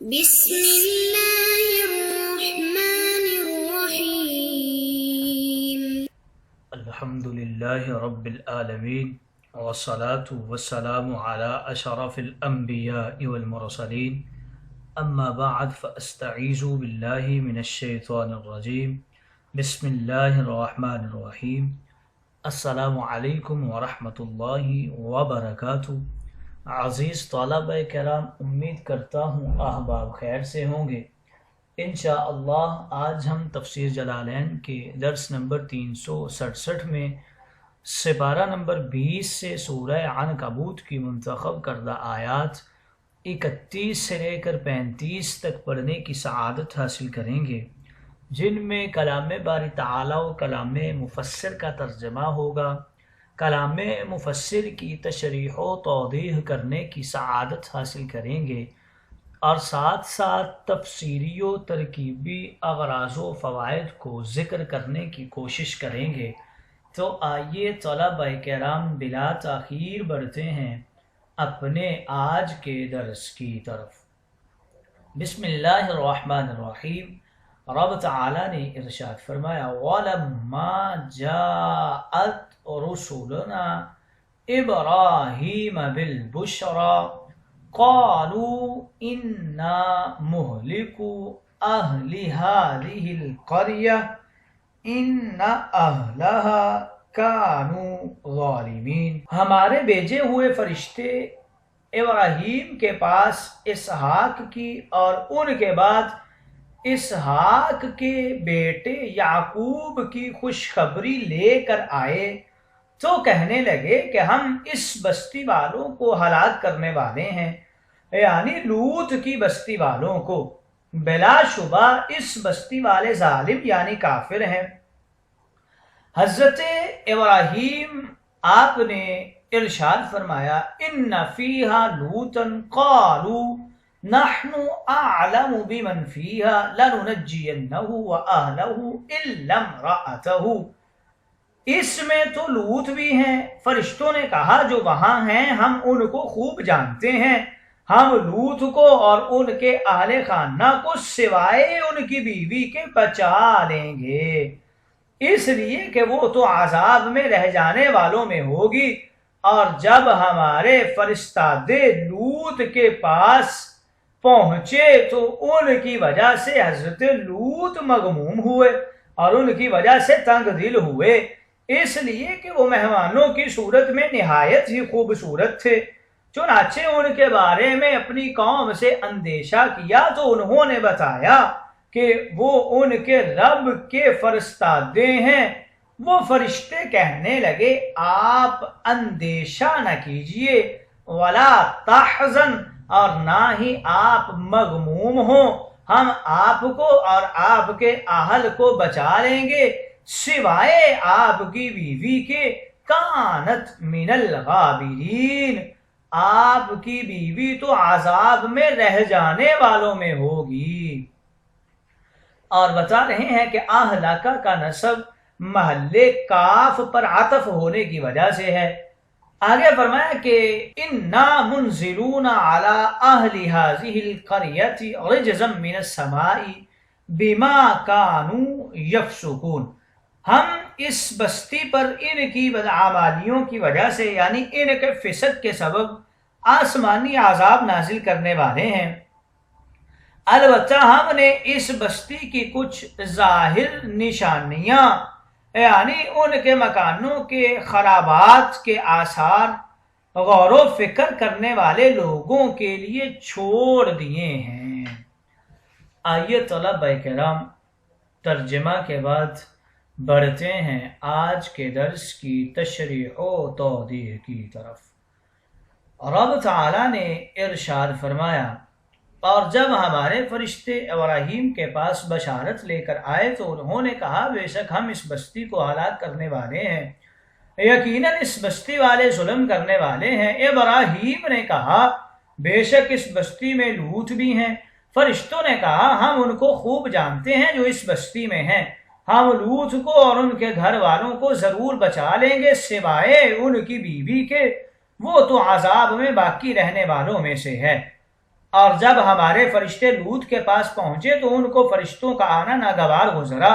بسم الله الرحمن الرحيم. الحمد لله رب العالمين والصلاة والسلام على أشرف الأنبياء والمرسلين أما بعد فأستعيذ بالله من الشيطان الرجيم بسم الله الرحمن الرحيم السلام علیکم ورحمۃ اللہ وبرکاتہ۔ عزیز طلبہ کرام، امید کرتا ہوں احباب خیر سے ہوں گے۔ انشاءاللہ آج ہم تفسیر جلالین کے درس نمبر 367 میں سپارہ نمبر 20 سے سورہ عنکبوت کی منتخب کردہ آیات 31 سے لے کر 35 تک پڑھنے کی سعادت حاصل کریں گے، جن میں کلام باری تعالیٰ و کلام مفسر کا ترجمہ ہوگا۔ کلام مفسر کی تشریح و توضیح کرنے کی سعادت حاصل کریں گے اور ساتھ ساتھ تفسیری و ترکیبی اغراض و فوائد کو ذکر کرنے کی کوشش کریں گے۔ تو آئیے طلبہ کرام بلا تاخیر بڑھتے ہیں اپنے آج کے درس کی طرف۔ بسم اللہ الرحمن الرحیم۔ رب تعالیٰ نے ارشاد فرمایا وَلَمَّا جَاءَتْ رُسُلُنَا إِبْرَاهِيمَ بِالْبُشْرَى قَالُوا إِنَّا مُهْلِكُو أَهْلِ هَذِهِ الْقَرْيَةِ إِنَّ أَهْلَهَا كَانُوا ظَالِمِينَ۔ ہمارے بھیجے ہوئے فرشتے ابراہیم کے پاس اسحاق کی اور ان کے بعد اسحاق کے بیٹے یعقوب کی خوشخبری لے کر آئے تو کہنے لگے کہ ہم اس بستی والوں کو ہلاک کرنے والے ہیں، یعنی لوط کی بستی والوں کو۔ بلا شبہ اس بستی والے ظالم یعنی کافر ہیں۔ حضرت ابراہیم آپ نے ارشاد فرمایا ان فیہا لوطا قالوا نحن اعلم بمن فیہا لننجینہ واہلہ الا امرأتہ۔ اس میں تو لوط بھی ہیں، فرشتوں نے کہا جو وہاں ہیں ہم ان کو خوب جانتے ہیں، ہم لوط کو اور ان کے اہل خانہ کو سوائے ان کی بیوی کے بچا لیں گے، اس لیے کہ وہ تو عذاب میں رہ جانے والوں میں ہوگی۔ اور جب ہمارے فرستادے لوط کے پاس پہنچے تو ان کی وجہ سے حضرت لوط مغموم ہوئے اور ان کی وجہ سے تنگ دل ہوئے، اس لیے کہ وہ مہمانوں کی صورت میں نہایت ہی خوبصورت تھے۔ چنانچہ ان کے بارے میں اپنی قوم سے اندیشہ کیا تو انہوں نے بتایا کہ وہ ان کے رب کے فرستادے ہیں۔ وہ فرشتے کہنے لگے آپ اندیشہ نہ کیجئے، ولا تحزن، اور نہ ہی آپ مغموم ہوں، ہم آپ کو اور آپ کے اہل کو بچا لیں گے سوائے آپ کی بیوی کے، کانت من الغابرین، آپ کی بیوی تو عذاب میں رہ جانے والوں میں ہوگی۔ اور بتا رہے ہیں کہ اہلکہ کا نسب محلے کاف پر عطف ہونے کی وجہ سے ہے۔ آگے فرمایا کہ اِنَّا مُنزِلُونَ عَلَىٰ أَهْلِ هَٰذِهِ الْقَرْيَةِ رِجْزًا مِّنَ السَّمَاءِ بِمَا كَانُوا يَفْسُقُونَ، ہم اس بستی پر ان کی بدعمالیوں کی وجہ سے یعنی ان کے فسق کے سبب آسمانی عذاب نازل کرنے والے ہیں۔ البتہ ہم نے اس بستی کی کچھ ظاہر نشانیاں یعنی ان کے مکانوں کے خرابات کے آثار غور و فکر کرنے والے لوگوں کے لیے چھوڑ دیے ہیں۔ آئیے طلبہ کرام ترجمہ کے بعد بڑھتے ہیں آج کے درس کی تشریح و توضیح کی طرف۔ رب تعالیٰ نے ارشاد فرمایا اور جب ہمارے فرشتے ابراہیم کے پاس بشارت لے کر آئے تو انہوں نے کہا بے شک ہم اس بستی کو ہلاک کرنے والے ہیں، یقیناً اس بستی والے ظلم کرنے والے ہیں۔ ابراہیم نے کہا بے شک اس بستی میں لوط بھی ہیں۔ فرشتوں نے کہا ہم ان کو خوب جانتے ہیں جو اس بستی میں ہیں، ہم لوط کو اور ان کے گھر والوں کو ضرور بچا لیں گے سوائے ان کی بیوی کے، وہ تو عذاب میں باقی رہنے والوں میں سے ہے۔ اور جب ہمارے فرشتے لوط کے پاس پہنچے تو ان کو فرشتوں کا آنا ناگوار گزرا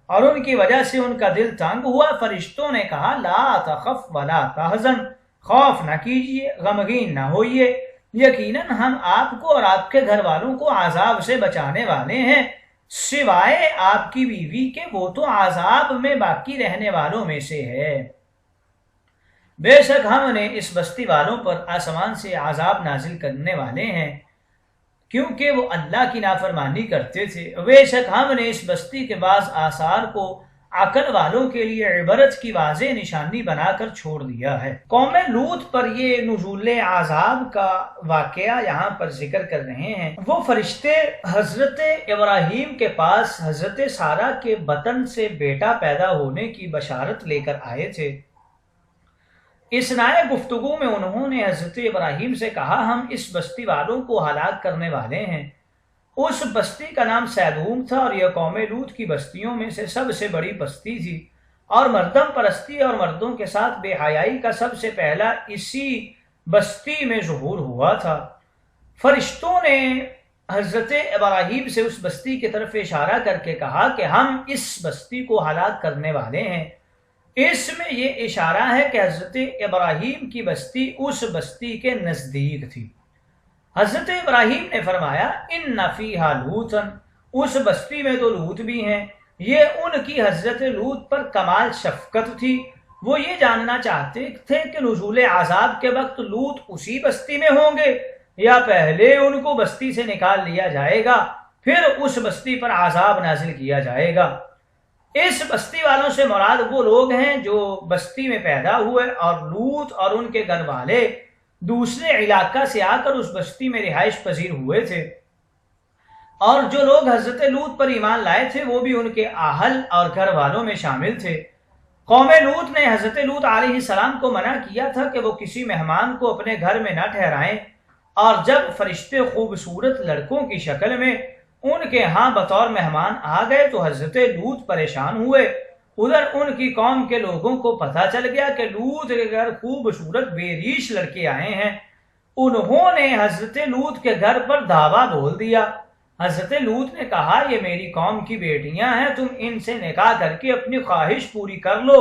اور ان کی وجہ سے ان کا دل تنگ ہوا۔ فرشتوں نے کہا لا تخف ولا تحزن، خوف نہ کیجیے، غمگین نہ ہوئیے، یقیناً ہم آپ کو اور آپ کے گھر والوں کو عذاب سے بچانے والے ہیں، سوائے آپ کی بیوی کے، وہ تو عذاب میں باقی رہنے والوں میں سے ہے۔ بے شک ہم نے اس بستی والوں پر آسمان سے عذاب نازل کرنے والے ہیں کیونکہ وہ اللہ کی نافرمانی کرتے تھے۔ بے شک ہم نے اس بستی کے بعض آثار کو عقل والوں کے لیے عبرت کی واضح نشانی بنا کر چھوڑ دیا ہے۔ قوم لوط پر یہ نزول عذاب کا واقعہ یہاں پر ذکر کر رہے ہیں۔ وہ فرشتے حضرت ابراہیم کے پاس حضرت سارہ کے بطن سے بیٹا پیدا ہونے کی بشارت لے کر آئے تھے۔ اثناء گفتگو میں انہوں نے حضرت ابراہیم سے کہا ہم اس بستی والوں کو ہلاک کرنے والے ہیں۔ اس بستی کا نام سیدوم تھا اور یہ قوم لوط کی بستیوں میں سے سب سے بڑی بستی تھی، اور مردم پرستی اور مردوں کے ساتھ بے حیائی کا سب سے پہلا اسی بستی میں ظہور ہوا تھا۔ فرشتوں نے حضرت ابراہیم سے اس بستی کی طرف اشارہ کر کے کہا کہ ہم اس بستی کو ہلاک کرنے والے ہیں۔ اس میں یہ اشارہ ہے کہ حضرت ابراہیم کی بستی اس بستی کے نزدیک تھی۔ حضرت ابراہیم نے فرمایا ان فیہا لوطا، اس بستی میں تو لوط بھی ہیں۔ یہ ان کی حضرت لوط پر کمال شفقت تھی۔ وہ یہ جاننا چاہتے تھے کہ نزول عذاب کے وقت لوط اسی بستی میں ہوں گے یا پہلے ان کو بستی سے نکال لیا جائے گا پھر اس بستی پر عذاب نازل کیا جائے گا۔ اس بستی والوں سے مراد وہ لوگ ہیں جو بستی میں پیدا ہوئے اور لوط اور ان کے گھر والے دوسرے علاقہ سے آ کر اس بستی میں رہائش پذیر ہوئے تھے، اور جو لوگ حضرت لوط پر ایمان لائے تھے وہ بھی ان کے اہل اور گھر والوں میں شامل تھے۔ قوم لوط نے حضرت لوط علیہ السلام کو منع کیا تھا کہ وہ کسی مہمان کو اپنے گھر میں نہ ٹھہرائیں، اور جب فرشتے خوبصورت لڑکوں کی شکل میں ان کے ہاں بطور مہمان آ گئے تو حضرت لوط پریشان ہوئے۔ ادھر ان کی قوم کے لوگوں کو پتہ چل گیا کہ لوط کے گھر خوبصورت بے ریش لڑکے آئے ہیں۔ انہوں نے حضرت لوط کے گھر پر دھاوا بول دیا۔ حضرت لوط نے کہا یہ میری قوم کی بیٹیاں ہیں، تم ان سے نکاح کر کے اپنی خواہش پوری کر لو،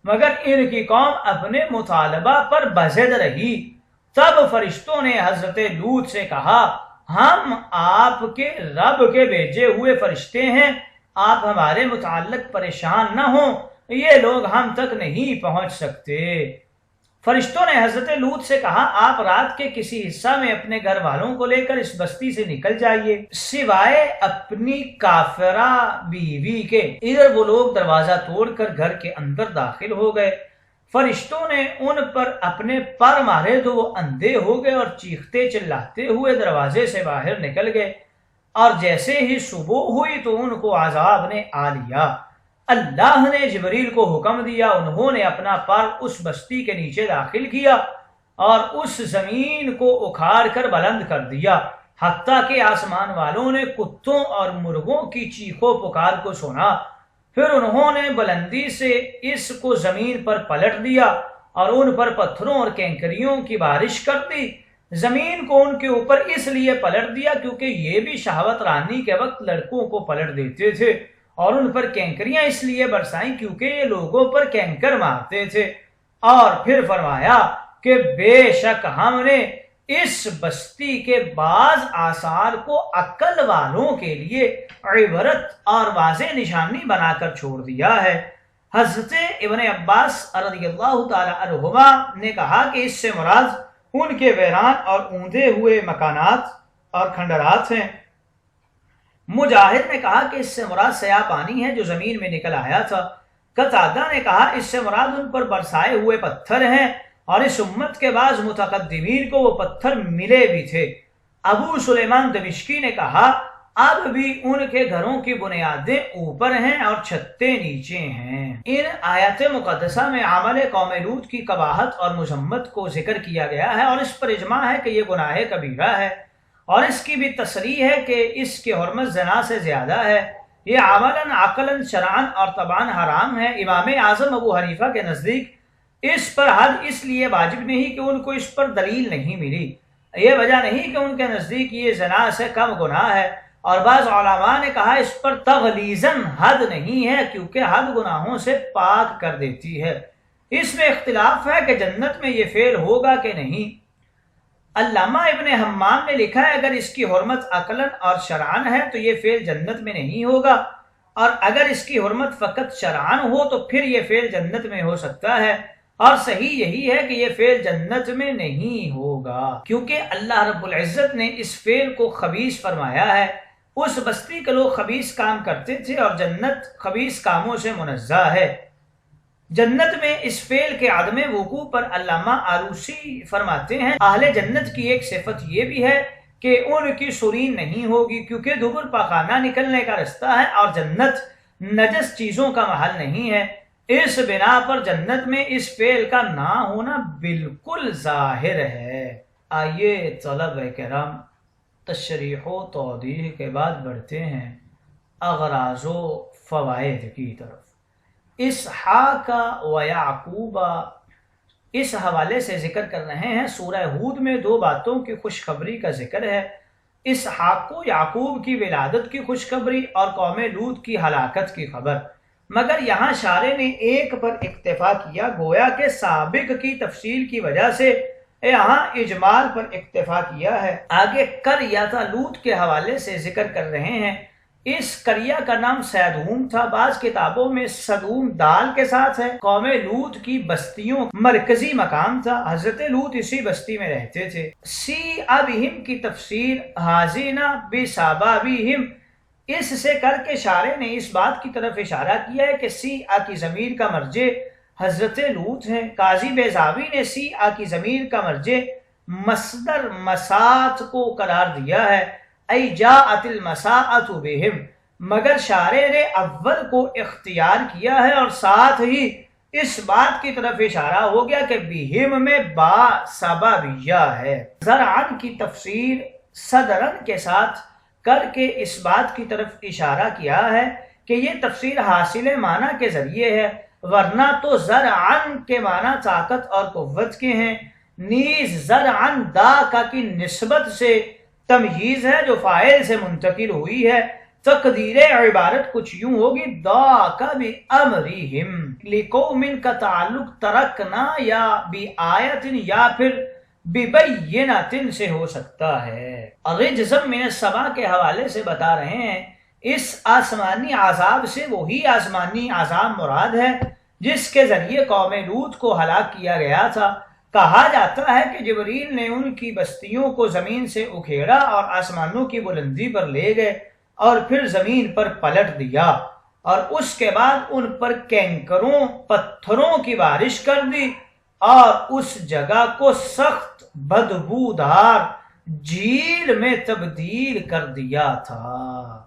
مگر ان کی قوم اپنے مطالبہ پر بضد رہی۔ تب فرشتوں نے حضرت لوط سے کہا ہم آپ کے رب کے بھیجے ہوئے فرشتے ہیں، آپ ہمارے متعلق پریشان نہ ہوں، یہ لوگ ہم تک نہیں پہنچ سکتے۔ فرشتوں نے حضرت لوط سے کہا آپ رات کے کسی حصہ میں اپنے گھر والوں کو لے کر اس بستی سے نکل جائیے سوائے اپنی کافرہ بیوی کے۔ ادھر وہ لوگ دروازہ توڑ کر گھر کے اندر داخل ہو گئے۔ فرشتوں نے ان پر اپنے پر مارے تو وہ اندھے ہو گئے اور چیختے چلاتے ہوئے دروازے سے باہر نکل گئے، اور جیسے ہی صبح ہوئی تو ان کو عذاب نے آ لیا۔ اللہ نے جبریل کو حکم دیا، انہوں نے اپنا پر اس بستی کے نیچے داخل کیا اور اس زمین کو اکھاڑ کر بلند کر دیا، حتیٰ کہ آسمان والوں نے کتوں اور مرغوں کی چیخو پکار کو سنا۔ پھر انہوں نے بلندی سے اس کو زمین پر پلٹ دیا اور ان پر پتھروں اور کینکریوں کی بارش کر دی۔ زمین کو ان کے اوپر اس لیے پلٹ دیا کیونکہ یہ بھی شہوت رانی کے وقت لڑکوں کو پلٹ دیتے تھے، اور ان پر کینکریاں اس لیے برسائیں کیونکہ یہ لوگوں پر کینکر مارتے تھے۔ اور پھر فرمایا کہ بے شک ہم نے اس بستی کے بعض آثار کو عقل والوں کے لیے عبرت اور واضح نشانی بنا کر چھوڑ دیا ہے۔ حضرت ابن عباس رضی اللہ تعالی عنہما نے کہا کہ اس سے مراد ان کے ویران اور اوندے ہوئے مکانات اور کھنڈرات ہیں۔ مجاہد نے کہا کہ اس سے مراد سیاہ پانی ہے جو زمین میں نکل آیا تھا۔ قتادہ نے کہا اس سے مراد ان پر برسائے ہوئے پتھر ہیں، اور اس امت کے بعض متقدمین کو وہ پتھر ملے بھی تھے۔ ابو سلیمان دمشقی نے کہا اب بھی ان کے گھروں کی بنیادیں اوپر ہیں اور چھتیں نیچے ہیں۔ ان آیات مقدسہ میں عمل قوم لوط کی قباحت اور مذمت کو ذکر کیا گیا ہے، اور اس پر اجماع ہے کہ یہ گناہ کبیرہ ہے، اور اس کی بھی تصریح ہے کہ اس کی حرمت زنا سے زیادہ ہے۔ یہ عملاً عقلاً شرعاً اور طبعاً حرام ہے۔ امام اعظم ابو حنیفہ کے نزدیک اس پر حد اس لیے واجب نہیں کہ ان کو اس پر دلیل نہیں ملی، یہ وجہ نہیں کہ ان کے نزدیک یہ زنا سے کم گناہ ہے، اور بعض علماء نے کہا اس پر تغلیظاً حد نہیں ہے، کیونکہ حد گناہوں سے پاک کر دیتی ہے۔ اس میں اختلاف ہے کہ جنت میں یہ فعل ہوگا کہ نہیں۔ علامہ ابن حمام نے لکھا ہے اگر اس کی حرمت عقلاً اور شرعاً ہے تو یہ فعل جنت میں نہیں ہوگا، اور اگر اس کی حرمت فقط شرعاً ہو تو پھر یہ فعل جنت میں ہو سکتا ہے، اور صحیح یہی ہے کہ یہ فعل جنت میں نہیں ہوگا، کیونکہ اللہ رب العزت نے اس فعل کو خبیث فرمایا ہے۔ اس بستی کے لوگ خبیث کام کرتے تھے اور جنت خبیث کاموں سے منزہ ہے۔ جنت میں اس فعل کے عدم وقوع پر علامہ آلوسی فرماتے ہیں اہل جنت کی ایک صفت یہ بھی ہے کہ ان کی سرین نہیں ہوگی، کیونکہ دبر پاخانہ نکلنے کا رستہ ہے اور جنت نجس چیزوں کا محل نہیں ہے۔ اس بنا پر جنت میں اس فعل کا نہ ہونا بالکل ظاہر ہے۔ آئیے طلبہ کرام تشریح و توضیح کے بعد بڑھتے ہیں اغراض و فوائد کی طرف۔ اسحاق و یعقوب اس حوالے سے ذکر کر رہے ہیں۔ سورہ ہود میں دو باتوں کی خوشخبری کا ذکر ہے، اسحاق و یعقوب کی ولادت کی خوشخبری اور قوم لوط کی ہلاکت کی خبر، مگر یہاں شارح نے ایک پر اکتفا کیا، گویا کہ سابق کی تفصیل کی وجہ سے یہاں اجمال پر اکتفا کیا ہے۔ آگے قریۃ لوط کے حوالے سے ذکر کر رہے ہیں۔ اس قریہ کا نام سیدوم تھا، بعض کتابوں میں صدوم دال کے ساتھ ہے۔ قوم لوط کی بستیوں مرکزی مقام تھا، حضرت لوط اسی بستی میں رہتے تھے۔ سی ابہم کی تفسیر حاضینہ بسابابہم، اس سے کر کے شارح نے اس بات کی طرف اشارہ کیا ہے کہ سی کی ضمیر کا مرجع حضرت لوط ہے۔ قاضی بیضاوی نے سی کی ضمیر کا مرجع مصدر مسات کو قرار دیا ہے، ای جاءت المساءۃ بہم، مگر شارح نے اول کو اختیار کیا ہے اور ساتھ ہی اس بات کی طرف اشارہ ہو گیا کہ بہم میں با سببیہ ہے۔ زرعن کی تفسیر صدرن کے ساتھ کر کے اس بات کی طرف اشارہ کیا ہے کہ یہ تفسیر حاصل معنی کے ذریعے ہے، ورنہ تو زرعن کے معنی طاقت اور قوت کے ہیں۔ نیز زرعن دا کا کی نسبت سے تمییز ہے جو فاعل سے منتقل ہوئی ہے۔ تقدیر عبارت کچھ یوں ہوگی، دا کا بامرہم، لقوم کا تعلق ترکنا یا بآیت یا پھر ببینۃ سے ہو سکتا ہے۔ رجزم من السماء کے حوالے سے بتا رہے ہیں اس آسمانی عذاب سے وہی آسمانی عذاب مراد ہے جس کے ذریعے قوم لوط کو ہلاک کیا گیا تھا۔ کہا جاتا ہے کہ جبریل نے ان کی بستیوں کو زمین سے اکھیڑا اور آسمانوں کی بلندی پر لے گئے اور پھر زمین پر پلٹ دیا، اور اس کے بعد ان پر کینکروں پتھروں کی بارش کر دی اور اس جگہ کو سخت بدبودار جھیل میں تبدیل کر دیا تھا۔